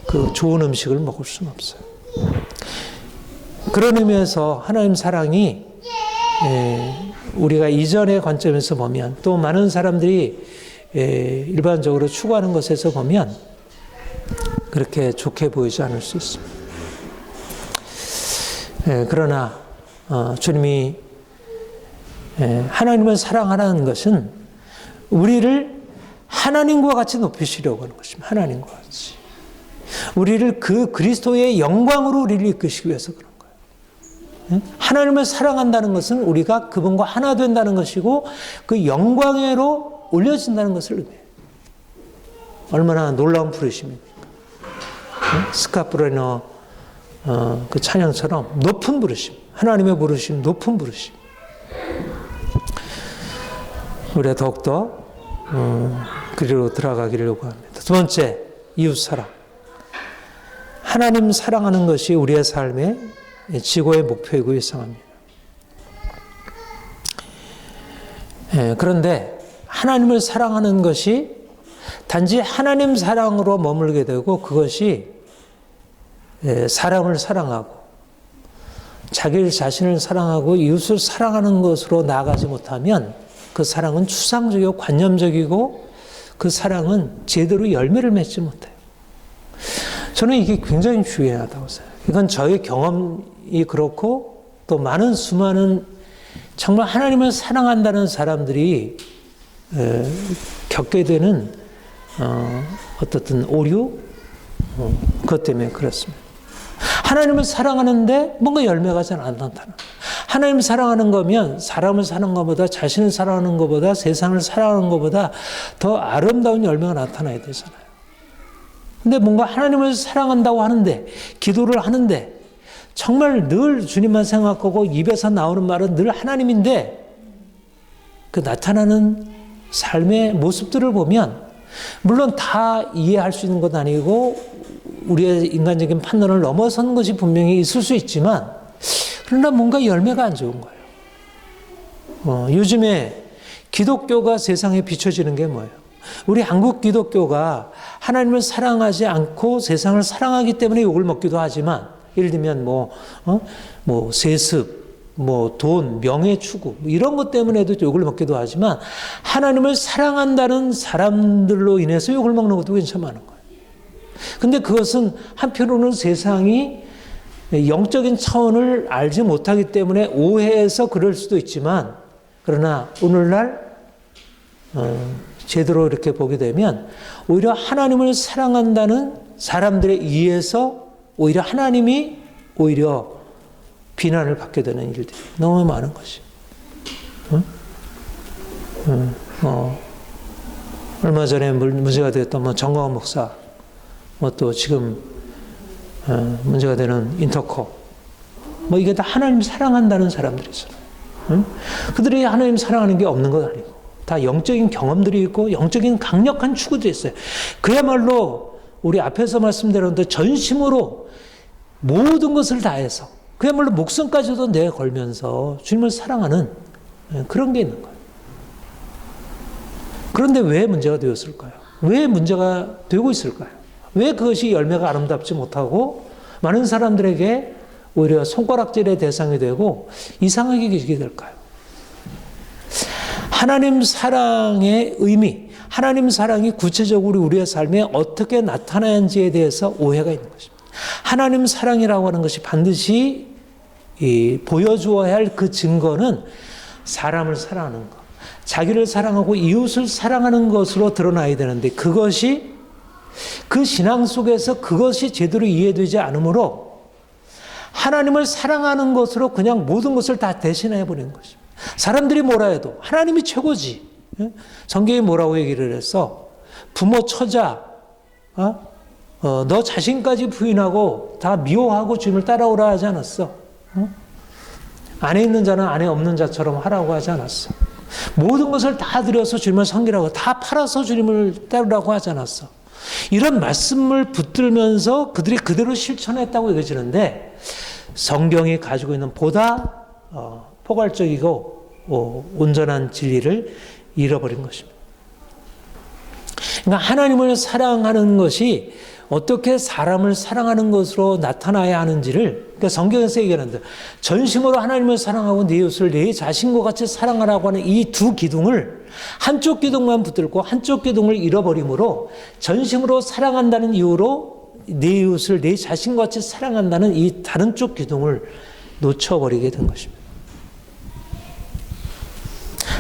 그 좋은 음식을 먹을 수는 없어요. 그런 의미에서 하나님 사랑이 우리가 이전의 관점에서 보면, 또 많은 사람들이 일반적으로 추구하는 것에서 보면 그렇게 좋게 보이지 않을 수 있습니다. 그러나 주님이 하나님을 사랑하라는 것은 우리를 하나님과 같이 높이시려고 하는 것입니다. 하나님과 같이. 우리를 그 그리스도의 영광으로 우리를 이끄시기 위해서 그런 거예요. 하나님을 사랑한다는 것은 우리가 그분과 하나 된다는 것이고 그 영광으로 올려진다는 것을 의미해요. 얼마나 놀라운 부르심입니까? 스카프레너 그 찬양처럼 높은 부르심, 하나님의 부르심, 높은 부르심. 우리가 더욱더 그리로 들어가기를 요구합니다. 두 번째, 이웃사랑. 하나님 사랑하는 것이 우리의 삶의 지고의 목표이고 일상합니다. 그런데 하나님을 사랑하는 것이 단지 하나님 사랑으로 머물게 되고 그것이 사람을 사랑하고 자기 자신을 사랑하고 이웃을 사랑하는 것으로 나아가지 못하면 그 사랑은 추상적이고 관념적이고 그 사랑은 제대로 열매를 맺지 못해요. 저는 이게 굉장히 중요하다고 생각해요. 이건 저의 경험이 그렇고 또 많은 수많은 정말 하나님을 사랑한다는 사람들이 겪게 되는 어떻든 오류, 그것 때문에 그렇습니다. 하나님을 사랑하는데 뭔가 열매가 잘 안 나타나. 하나님을 사랑하는 거면 사람을 사랑하는 것보다, 자신을 사랑하는 것보다, 세상을 사랑하는 것보다 더 아름다운 열매가 나타나야 되잖아요. 근데 뭔가 하나님을 사랑한다고 하는데, 기도를 하는데, 정말 늘 주님만 생각하고 입에서 나오는 말은 늘 하나님인데, 그 나타나는 삶의 모습들을 보면, 물론 다 이해할 수 있는 건 아니고, 우리의 인간적인 판단을 넘어선 것이 분명히 있을 수 있지만, 그러나 뭔가 열매가 안 좋은 거예요. 요즘에 기독교가 세상에 비춰지는 게 뭐예요? 우리 한국 기독교가 하나님을 사랑하지 않고 세상을 사랑하기 때문에 욕을 먹기도 하지만, 예를 들면 세습, 돈, 명예 추구, 이런 것 때문에도 욕을 먹기도 하지만, 하나님을 사랑한다는 사람들로 인해서 욕을 먹는 것도 괜찮은 거예요. 근데 그것은 한편으로는 세상이 영적인 차원을 알지 못하기 때문에 오해해서 그럴 수도 있지만, 그러나 오늘날 제대로 이렇게 보게 되면 오히려 하나님을 사랑한다는 사람들에 의해서 오히려 하나님이 오히려 비난을 받게 되는 일들이 너무 많은 것이. 얼마 전에 문제가 되었던 정광훈 목사, 또 지금 문제가 되는 인터컵, 이게 다 하나님 사랑한다는 사람들이잖아요. 그들이 하나님 사랑하는 게 없는 건 아니고 다 영적인 경험들이 있고 영적인 강력한 추구도 있어요. 그야말로 우리 앞에서 말씀드렸는데 전심으로 모든 것을 다해서 그야말로 목숨까지도 내걸면서 주님을 사랑하는 그런 게 있는 거예요. 그런데 왜 문제가 되었을까요? 왜 문제가 되고 있을까요? 왜 그것이 열매가 아름답지 못하고 많은 사람들에게 오히려 손가락질의 대상이 되고 이상하게 여기게 될까요? 하나님 사랑의 의미, 하나님 사랑이 구체적으로 우리의 삶에 어떻게 나타나는지에 대해서 오해가 있는 것입니다. 하나님 사랑이라고 하는 것이 반드시 보여주어야 할 그 증거는 사람을 사랑하는 것, 자기를 사랑하고 이웃을 사랑하는 것으로 드러나야 되는데, 그것이 그 신앙 속에서 그것이 제대로 이해되지 않으므로 하나님을 사랑하는 것으로 그냥 모든 것을 다 대신해 버리는 것입니다. 사람들이 뭐라 해도 하나님이 최고지. 성경이 뭐라고 얘기를 했어? 부모 처자, 너 자신까지 부인하고 다 미워하고 주님을 따라오라 하지 않았어? 안에 있는 자는 안에 없는 자처럼 하라고 하지 않았어? 모든 것을 다 들여서 주님을 섬기라고, 다 팔아서 주님을 따르라고 하지 않았어? 이런 말씀을 붙들면서 그들이 그대로 실천했다고 여겨지는데, 성경이 가지고 있는 보다 포괄적이고 온전한 진리를 잃어버린 것입니다. 그러니까 하나님을 사랑하는 것이 어떻게 사람을 사랑하는 것으로 나타나야 하는지를, 그러니까 성경에서 얘기하는데, 전심으로 하나님을 사랑하고 네 이웃을 네 자신과 같이 사랑하라고 하는 이 두 기둥을, 한쪽 기둥만 붙들고 한쪽 기둥을 잃어버림으로 전심으로 사랑한다는 이유로 네 이웃을 네 자신과 같이 사랑한다는 이 다른 쪽 기둥을 놓쳐버리게 된 것입니다.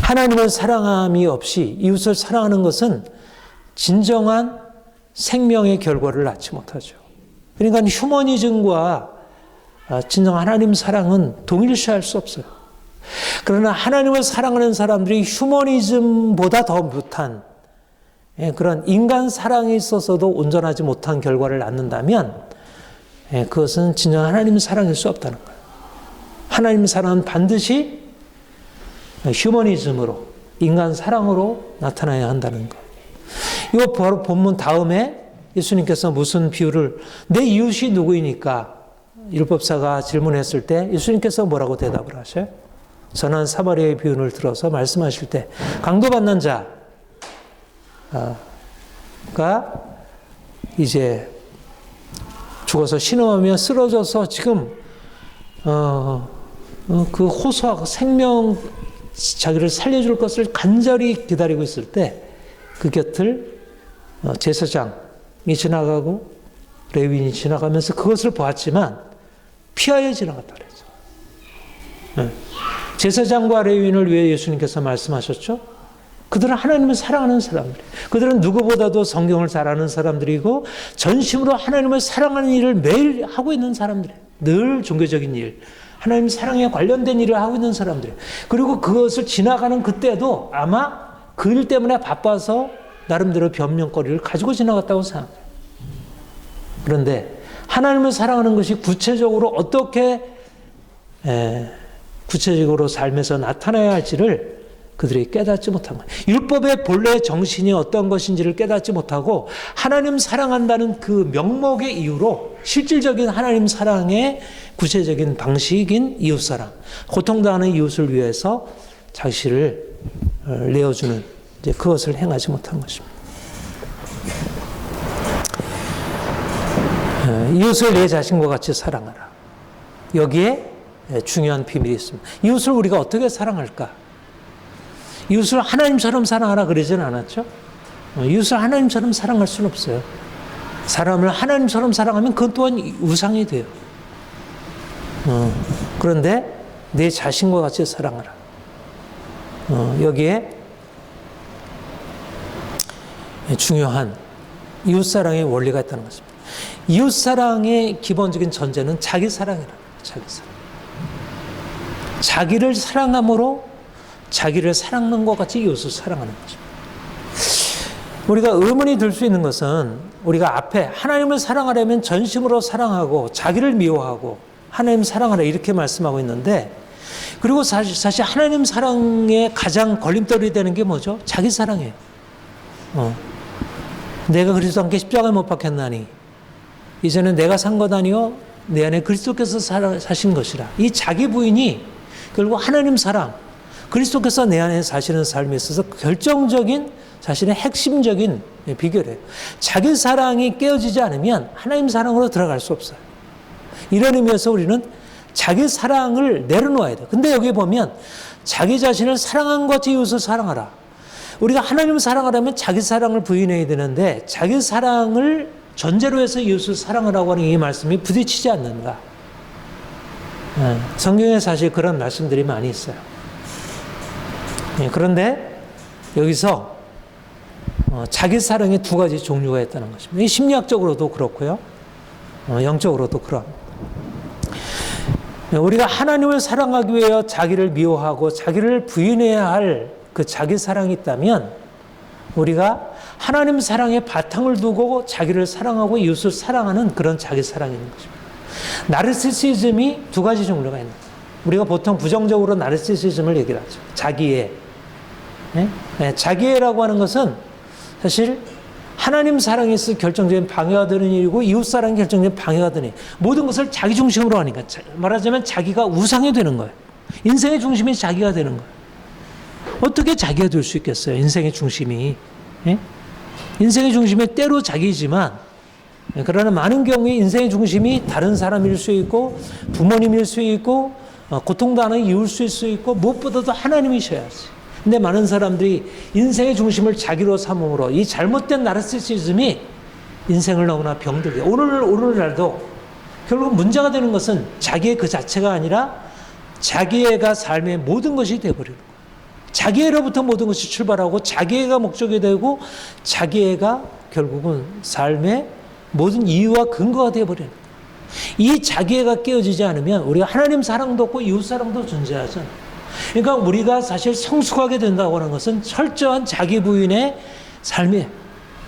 하나님을 사랑함이 없이 이웃을 사랑하는 것은 진정한 생명의 결과를 낳지 못하죠. 그러니까 휴머니즘과 진정 하나님 사랑은 동일시할 수 없어요. 그러나 하나님을 사랑하는 사람들이 휴머니즘보다 더 못한 그런 인간 사랑에 있어서도 온전하지 못한 결과를 낳는다면 그것은 진정 하나님 사랑일 수 없다는 거예요. 하나님 사랑은 반드시 휴머니즘으로, 인간 사랑으로 나타나야 한다는 것. 이 바로 본문 다음에 예수님께서 무슨 비유를, 내 이웃이 누구이니까 율법사가 질문했을 때 예수님께서 뭐라고 대답을 하셔요? 선한 사마리아의 비유를 들어서 말씀하실 때, 강도받는 자가 이제 죽어서 신음하며 쓰러져서 지금 그 호소하고 생명, 자기를 살려줄 것을 간절히 기다리고 있을 때 그 곁을 제사장이 지나가고 레위인이 지나가면서 그것을 보았지만 피하여 지나갔다 그랬죠. 제사장과 레위인을 왜 예수님께서 말씀하셨죠? 그들은 하나님을 사랑하는 사람들. 그들은 누구보다도 성경을 잘 아는 사람들이고 전심으로 하나님을 사랑하는 일을 매일 하고 있는 사람들이에요. 늘 종교적인 일, 하나님 사랑에 관련된 일을 하고 있는 사람들이에요. 그리고 그것을 지나가는 그때도 아마 그 일 때문에 바빠서 나름대로 변명거리를 가지고 지나갔다고 생각해요. 그런데 하나님을 사랑하는 것이 구체적으로 어떻게 구체적으로 삶에서 나타나야 할지를 그들이 깨닫지 못한 거예요. 율법의 본래 정신이 어떤 것인지를 깨닫지 못하고 하나님 사랑한다는 그 명목의 이유로 실질적인 하나님 사랑의 구체적인 방식인 이웃사랑, 고통당하는 이웃을 위해서 자신을 내어주는 이제 그것을 행하지 못한 것입니다. 이웃을 내 자신과 같이 사랑하라. 여기에 중요한 비밀이 있습니다. 이웃을 우리가 어떻게 사랑할까? 이웃을 하나님처럼 사랑하라 그러지는 않았죠? 이웃을 하나님처럼 사랑할 수는 없어요. 사람을 하나님처럼 사랑하면 그것 또한 우상이 돼요. 그런데 내 자신과 같이 사랑하라. 여기에 중요한 이웃사랑의 원리가 있다는 것입니다. 이웃사랑의 기본적인 전제는 자기사랑이라는 거예요. 자기사랑. 자기를 사랑함으로 자기를 사랑하는 것 같이 이웃을 사랑하는 거죠. 우리가 의문이 들 수 있는 것은 우리가 앞에 하나님을 사랑하려면 전심으로 사랑하고 자기를 미워하고 하나님 사랑하라 이렇게 말씀하고 있는데 그리고 사실 하나님 사랑의 가장 걸림돌이 되는 게 뭐죠? 자기 사랑이에요. 내가 그리스도 함께 십자가에 못 박혔나니 이제는 내가 산 것 아니요 내 안에 그리스도께서 사신 것이라. 이 자기 부인이 결국 하나님 사랑 그리스도께서 내 안에 사시는 삶에 있어서 결정적인 자신의 핵심적인 비결이에요. 자기 사랑이 깨어지지 않으면 하나님 사랑으로 들어갈 수 없어요. 이런 의미에서 우리는 자기 사랑을 내려놓아야 돼요. 근데 여기 보면 자기 자신을 사랑한 것이 이웃을 사랑하라. 우리가 하나님을 사랑하려면 자기 사랑을 부인해야 되는데 자기 사랑을 전제로 해서 이웃을 사랑하라고 하는 이 말씀이 부딪히지 않는가. 성경에 사실 그런 말씀들이 많이 있어요. 그런데 여기서 자기 사랑의 두 가지 종류가 있다는 것입니다. 심리학적으로도 그렇고요. 영적으로도 그러합니다. 우리가 하나님을 사랑하기 위해 자기를 미워하고 자기를 부인해야 할 그 자기 사랑이 있다면 우리가 하나님 사랑의 바탕을 두고 자기를 사랑하고 이웃을 사랑하는 그런 자기 사랑이 있는 것입니다. 나르시시즘이 두 가지 종류가 있는 거예요. 우리가 보통 부정적으로 나르시시즘을 얘기를 하죠. 자기애. 자기애라고 하는 것은 사실 하나님 사랑에 있어 결정적인 방해가 되는 일이고 이웃 사랑이 결정적인 방해가 되는 일. 모든 것을 자기 중심으로 하니까 말하자면 자기가 우상이 되는 거예요. 인생의 중심이 자기가 되는 거예요. 어떻게 자기가 될 수 있겠어요? 인생의 중심이. 인생의 중심이 때로 자기지만 그러나 많은 경우에 인생의 중심이 다른 사람일 수 있고 부모님일 수 있고 고통당하는 이웃일 수 있고 무엇보다도 하나님이셔야지. 근데 많은 사람들이 인생의 중심을 자기로 삼음으로 이 잘못된 나르시시즘이 인생을 너무나 병들게 오늘날도 결국 문제가 되는 것은 자기의 그 자체가 아니라 자기애가 삶의 모든 것이 되어버리는 거예요. 자기애로부터 모든 것이 출발하고 자기애가 목적이 되고 자기애가 결국은 삶의 모든 이유와 근거가 되어버리는 거예요. 이 자기애가 깨어지지 않으면 우리가 하나님 사랑도 없고 이웃 사랑도 존재하잖아요. 그러니까 우리가 사실 성숙하게 된다고 하는 것은 철저한 자기 부인의 삶이에요.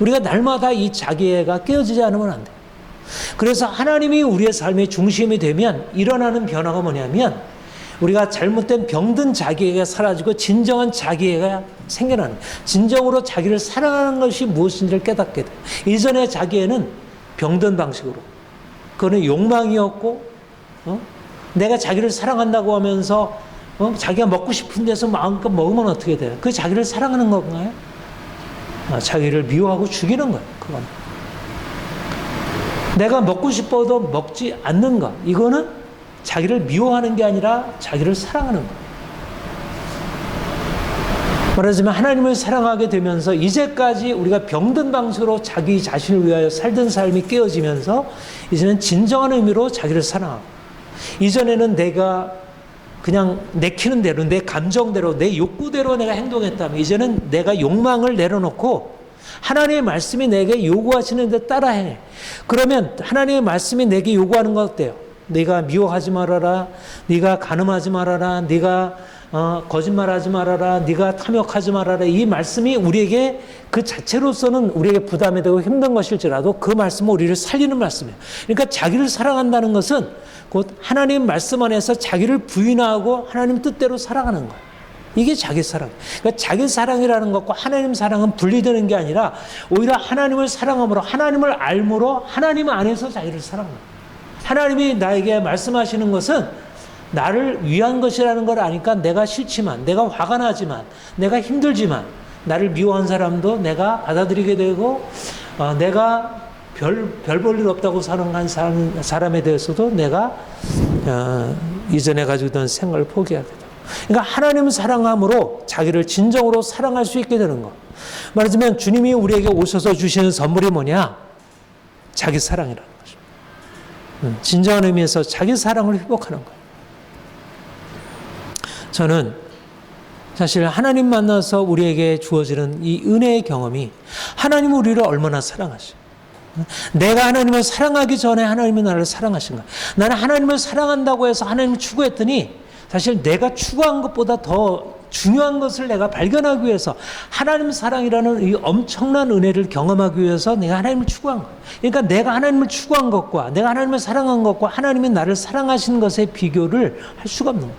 우리가 날마다 이 자기애가 깨어지지 않으면 안 돼요. 그래서 하나님이 우리의 삶의 중심이 되면 일어나는 변화가 뭐냐면 우리가 잘못된 병든 자기애가 사라지고 진정한 자기애가 생겨나는 거예요. 진정으로 자기를 사랑하는 것이 무엇인지를 깨닫게 돼요. 이전의 자기애는 병든 방식으로 그거는 욕망이었고 내가 자기를 사랑한다고 하면서 자기가 먹고 싶은 데서 마음껏 먹으면 어떻게 돼요? 그 자기를 사랑하는 건가요? 자기를 미워하고 죽이는 거예요. 그건 내가 먹고 싶어도 먹지 않는 것, 이거는 자기를 미워하는 게 아니라 자기를 사랑하는 거예요. 말하자면 하나님을 사랑하게 되면서 이제까지 우리가 병든 방식으로 자기 자신을 위하여 살던 삶이 깨어지면서 이제는 진정한 의미로 자기를 사랑하고, 이전에는 내가 그냥 내키는 대로, 내 감정대로, 내 욕구대로 내가 행동했다면 이제는 내가 욕망을 내려놓고 하나님의 말씀이 내게 요구하시는 데 따라해. 그러면 하나님의 말씀이 내게 요구하는 거 어때요? 네가 미워하지 말아라. 네가 간음하지 말아라. 네가 거짓말하지 말아라. 네가 탐욕하지 말아라. 이 말씀이 우리에게 그 자체로서는 우리에게 부담이 되고 힘든 것일지라도 그 말씀은 우리를 살리는 말씀이에요. 그러니까 자기를 사랑한다는 것은 곧 하나님 말씀 안에서 자기를 부인하고 하나님 뜻대로 살아가는 거예요. 이게 자기 사랑. 그러니까 자기 사랑이라는 것과 하나님 사랑은 분리되는 게 아니라 오히려 하나님을 사랑함으로, 하나님을 알므로 하나님 안에서 자기를 사랑하는 거예요. 하나님이 나에게 말씀하시는 것은 나를 위한 것이라는 걸 아니까 내가 싫지만, 내가 화가 나지만, 내가 힘들지만, 나를 미워한 사람도 내가 받아들이게 되고, 내가 별 볼 일 없다고 사는 사람에 대해서도 내가 이전에 가지고 있던 생각을 포기하게 돼요. 그러니까 하나님을 사랑함으로 자기를 진정으로 사랑할 수 있게 되는 것. 말하자면 주님이 우리에게 오셔서 주시는 선물이 뭐냐? 자기 사랑이라는 것입니다. 진정한 의미에서 자기 사랑을 회복하는 거예요. 저는 사실 하나님 만나서 우리에게 주어지는 이 은혜의 경험이 하나님은 우리를 얼마나 사랑하시고, 내가 하나님을 사랑하기 전에 하나님이 나를 사랑하신 거야. 나는 하나님을 사랑한다고 해서 하나님을 추구했더니 사실 내가 추구한 것보다 더 중요한 것을 내가 발견하기 위해서 하나님 사랑이라는 이 엄청난 은혜를 경험하기 위해서 내가 하나님을 추구한 거야. 그러니까 내가 하나님을 추구한 것과 내가 하나님을 사랑한 것과 하나님이 나를 사랑하신 것의 비교를 할 수가 없는 거야.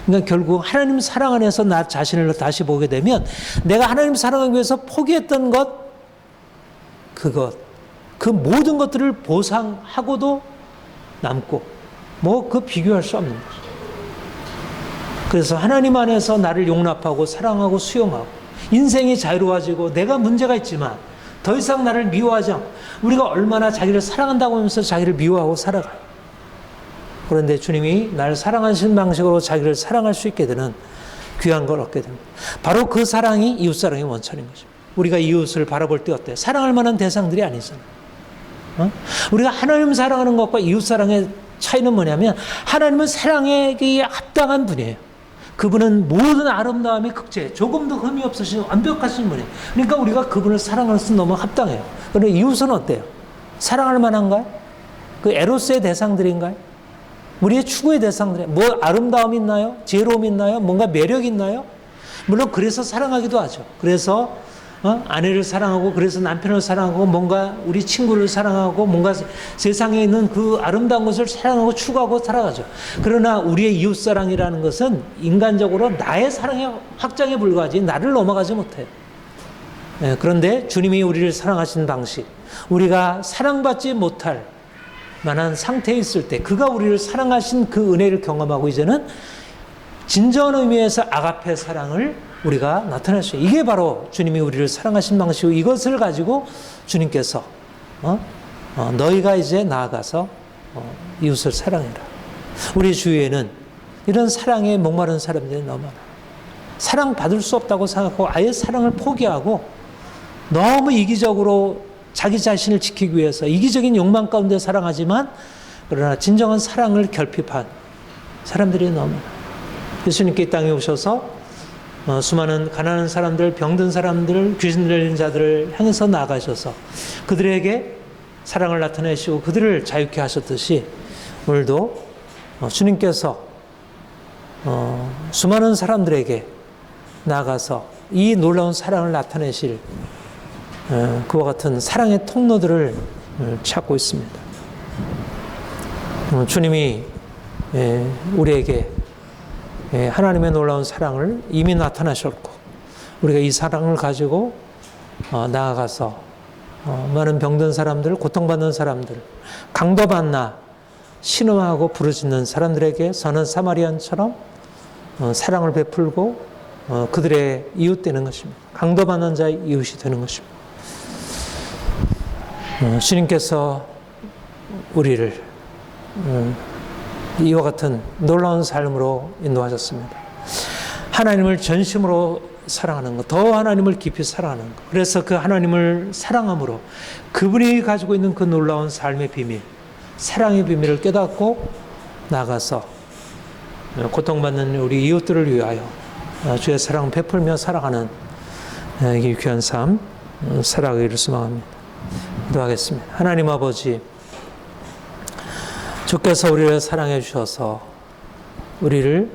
그러니까 결국 하나님 사랑 안에서 나 자신을 다시 보게 되면 내가 하나님 사랑하기 위해서 포기했던 것, 그 모든 것들을 보상하고도 남고 그 비교할 수 없는 거죠. 그래서 하나님 안에서 나를 용납하고 사랑하고 수용하고 인생이 자유로워지고 내가 문제가 있지만 더 이상 나를 미워하지 않고, 우리가 얼마나 자기를 사랑한다고 하면서 자기를 미워하고 살아가요. 그런데 주님이 나를 사랑하시는 방식으로 자기를 사랑할 수 있게 되는 귀한 걸 얻게 됩니다. 바로 그 사랑이 이웃사랑의 원천인 거죠. 우리가 이웃을 바라볼 때 어때요? 사랑할 만한 대상들이 아니잖아요. 우리가 하나님 사랑하는 것과 이웃사랑의 차이는 뭐냐면 하나님은 사랑에게 합당한 분이에요. 그분은 모든 아름다움이 극제, 조금도 흠이 없으신 완벽하신 분이에요. 그러니까 우리가 그분을 사랑할 수 너무 합당해요. 그런데 이웃은 어때요? 사랑할 만한가요? 그 에로스의 대상들인가요? 우리의 추구의 대상들이 뭐 아름다움이 있나요? 지혜로움이 있나요? 뭔가 매력이 있나요? 물론 그래서 사랑하기도 하죠. 그래서 아내를 사랑하고, 그래서 남편을 사랑하고, 뭔가 우리 친구를 사랑하고, 뭔가 세상에 있는 그 아름다운 것을 사랑하고 추구하고 살아가죠. 그러나 우리의 이웃사랑이라는 것은 인간적으로 나의 사랑의 확장에 불과하지 나를 넘어가지 못해요. 그런데 주님이 우리를 사랑하신 방식, 우리가 사랑받지 못할 만한 상태에 있을 때 그가 우리를 사랑하신 그 은혜를 경험하고 이제는 진정한 의미에서 아가페 사랑을 우리가 나타낼 수 있어요. 이게 바로 주님이 우리를 사랑하신 방식이고, 이것을 가지고 주님께서 너희가 이제 나아가서 이웃을 사랑해라. 우리 주위에는 이런 사랑에 목마른 사람들이 너무 많아요. 사랑받을 수 없다고 생각하고 아예 사랑을 포기하고 너무 이기적으로 자기 자신을 지키기 위해서 이기적인 욕망 가운데 사랑하지만 그러나 진정한 사랑을 결핍한 사람들이 너무 많아요. 예수님께 이 땅에 오셔서 수많은 가난한 사람들, 병든 사람들, 귀신 들린 자들을 향해서 나아가셔서 그들에게 사랑을 나타내시고 그들을 자유케 하셨듯이 오늘도 주님께서 수많은 사람들에게 나아가서 이 놀라운 사랑을 나타내실 그와 같은 사랑의 통로들을 찾고 있습니다. 주님이 우리에게 하나님의 놀라운 사랑을 이미 나타나셨고 우리가 이 사랑을 가지고 나아가서 많은 병든 사람들, 고통받는 사람들, 강도받나 신음하고 부르짖는 사람들에게 선한 사마리안처럼 사랑을 베풀고 그들의 이웃 되는 것입니다. 강도받는 자의 이웃이 되는 것입니다. 주님께서 우리를 이와 같은 놀라운 삶으로 인도하셨습니다. 하나님을 전심으로 사랑하는 것, 더 하나님을 깊이 사랑하는 것. 그래서 그 하나님을 사랑함으로 그분이 가지고 있는 그 놀라운 삶의 비밀, 사랑의 비밀을 깨닫고 나가서 고통받는 우리 이웃들을 위하여 주의 사랑 베풀며 살아가는 이 귀한 삶 살아가기를 소망합니다. 기도하겠습니다. 하나님 아버지, 주께서 우리를 사랑해 주셔서 우리를